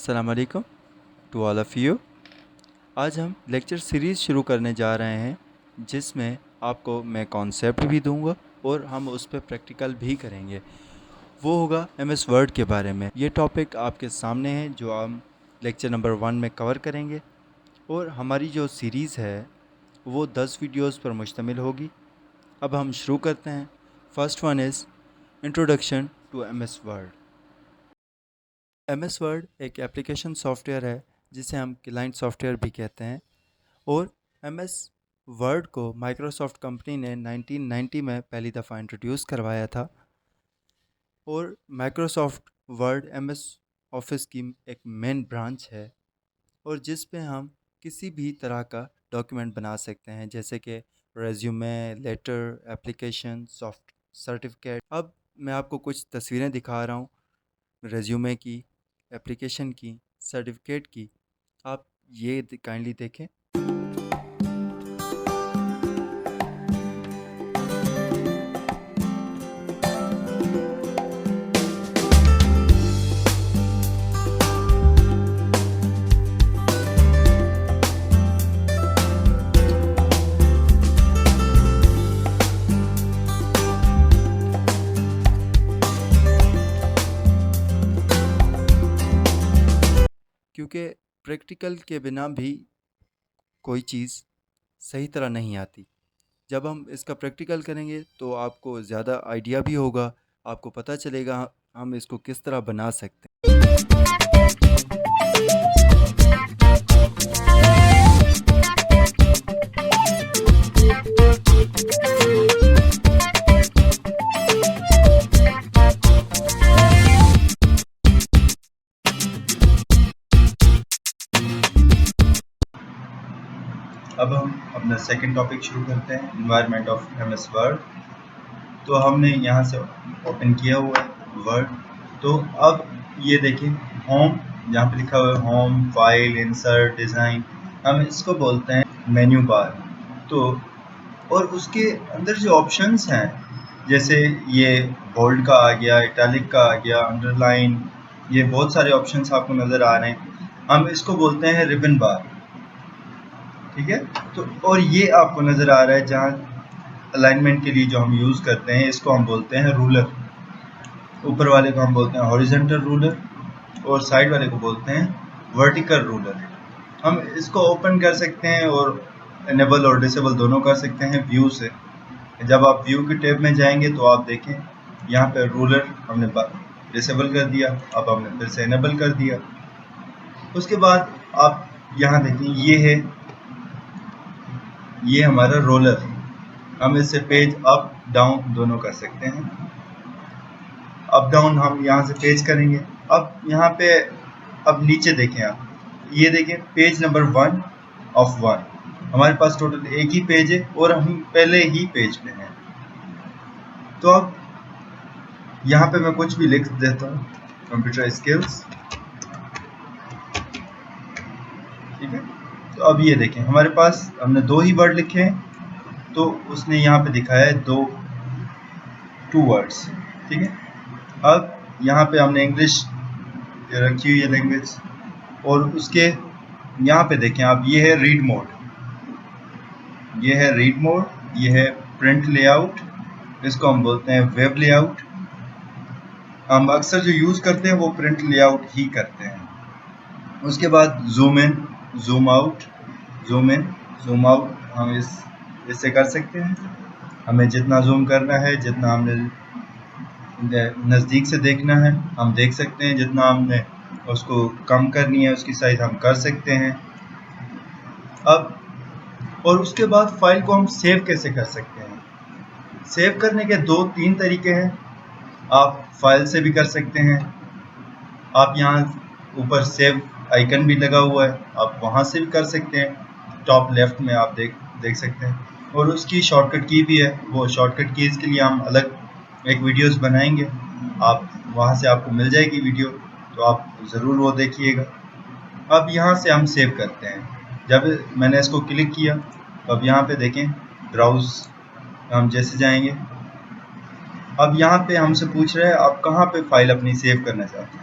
अस्सलाम वालेकुम to all of you. आज हम लेक्चर सीरीज़ शुरू करने जा रहे हैं जिसमें आपको मैं कॉन्सेप्ट भी दूंगा और हम उस पर प्रैक्टिकल भी करेंगे। वो होगा एमएस वर्ड के बारे में। ये टॉपिक आपके सामने है जो हम लेक्चर नंबर 1 में कवर करेंगे और हमारी जो सीरीज़ है वो 10 वीडियोस पर मुश्तमिल होगी। अब हम शुरू करते हैं। First one is introduction to MS Word. MS Word एक एप्लीकेशन सॉफ्टवेयर है जिसे हम क्लाइंट सॉफ्टवेयर भी कहते हैं और एमएस वर्ड को माइक्रोसॉफ्ट कंपनी ने 1990 में पहली दफ़ा इंट्रोड्यूस करवाया था और माइक्रोसॉफ्ट वर्ड एमएस ऑफिस की एक मेन ब्रांच है और जिस पे हम किसी भी तरह का डॉक्यूमेंट बना सकते हैं जैसे कि resume, letter, application, soft certificate. अब मैं आपको कुछ तस्वीरें दिखा रहा हूँ रेज्यूमे की, एप्लीकेशन की, सर्टिफिकेट की। आप ये काइंडली देखें। क्योंकि प्रैक्टिकल के बिना भी कोई चीज़ सही तरह नहीं आती। जब हम इसका प्रैक्टिकल करेंगे तो आपको ज़्यादा आइडिया भी होगा, आपको पता चलेगा हम इसको किस तरह बना सकते हैं। अब हम अपना सेकंड टॉपिक शुरू करते हैं, एनवायरनमेंट ऑफ एमएस वर्ड। तो हमने यहाँ से ओपन किया हुआ है वर्ड। तो अब ये देखें, होम जहाँ पे लिखा हुआ है होम, फाइल, इंसर्ट, डिज़ाइन, हम इसको बोलते हैं मेन्यू बार। तो और उसके अंदर जो ऑप्शंस हैं जैसे ये बोल्ड का आ गया, इटैलिक का आ गया, अंडरलाइन, ये बहुत सारे ऑप्शंस आपको नज़र आ रहे हैं। हम इसको बोलते हैं रिबन बार, ठीक है। तो और ये आपको नज़र आ रहा है जहाँ अलाइनमेंट के लिए जो हम यूज़ करते हैं, इसको हम बोलते हैं रूलर। ऊपर वाले को हम बोलते हैं हॉरिजॉन्टल रूलर और साइड वाले को बोलते हैं वर्टिकल रूलर। हम इसको ओपन कर सकते हैं और इनेबल और डिसेबल दोनों कर सकते हैं व्यू से। जब आप व्यू की टैब में जाएंगे तो आप देखें यहाँ पे रूलर हमने डिसेबल कर दिया, अब हमने फिर से इनेबल कर दिया। उसके बाद आप यहाँ देखें, ये हमारा रोलर, हम इससे पेज अप डाउन दोनों कर सकते हैं। अप डाउन हम यहाँ से पेज करेंगे। अब यहाँ पे अब नीचे देखें, आप ये देखें पेज नंबर 1 ऑफ 1। हमारे पास टोटल एक ही पेज है और हम पहले ही पेज पे हैं। तो अब यहाँ पे मैं कुछ भी लिख देता हूँ, कंप्यूटर स्किल्स, ठीक है। तो अब ये देखें, हमारे पास हमने 2 ही वर्ड लिखे हैं, तो उसने यहाँ पे दिखाया है 2 वर्ड्स, ठीक है। अब यहाँ पे हमने इंग्लिश रखी हुई है लैंग्वेज, और उसके यहाँ पे देखें आप, ये है रीड मोड, ये है रीड मोड, ये है प्रिंट लेआउट, इसको हम बोलते हैं वेब लेआउट। हम अक्सर जो यूज़ करते हैं वो प्रिंट लेआउट ही करते हैं। उसके बाद zoom in, zoom out, zoom in, zoom out हम इससे कर सकते हैं। हमें जितना जूम करना है, जितना हमने नज़दीक से देखना है हम देख सकते हैं, जितना हमने उसको कम करनी है उसकी साइज हम कर सकते हैं। अब और उसके बाद फाइल को हम सेव कैसे कर सकते हैं? सेव करने के 2-3 तरीके हैं। आप फाइल से भी कर सकते हैं, आप यहाँ ऊपर सेव आइकन भी लगा हुआ है, आप वहाँ से भी कर सकते हैं। टॉप लेफ्ट में आप देख सकते हैं, और उसकी शॉर्टकट की भी है। वो शॉर्टकट कीज़ के लिए हम अलग एक वीडियोस बनाएंगे, आप वहाँ से आपको मिल जाएगी वीडियो, तो आप ज़रूर वो देखिएगा। अब यहाँ से हम सेव करते हैं। जब मैंने इसको क्लिक किया तो अब यहाँ पे देखें ब्राउज़, हम जैसे जाएंगे, अब यहाँ पे हमसे पूछ रहे हैं आप कहाँ पे फाइल अपनी सेव करना चाहते हैं।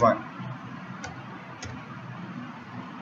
1.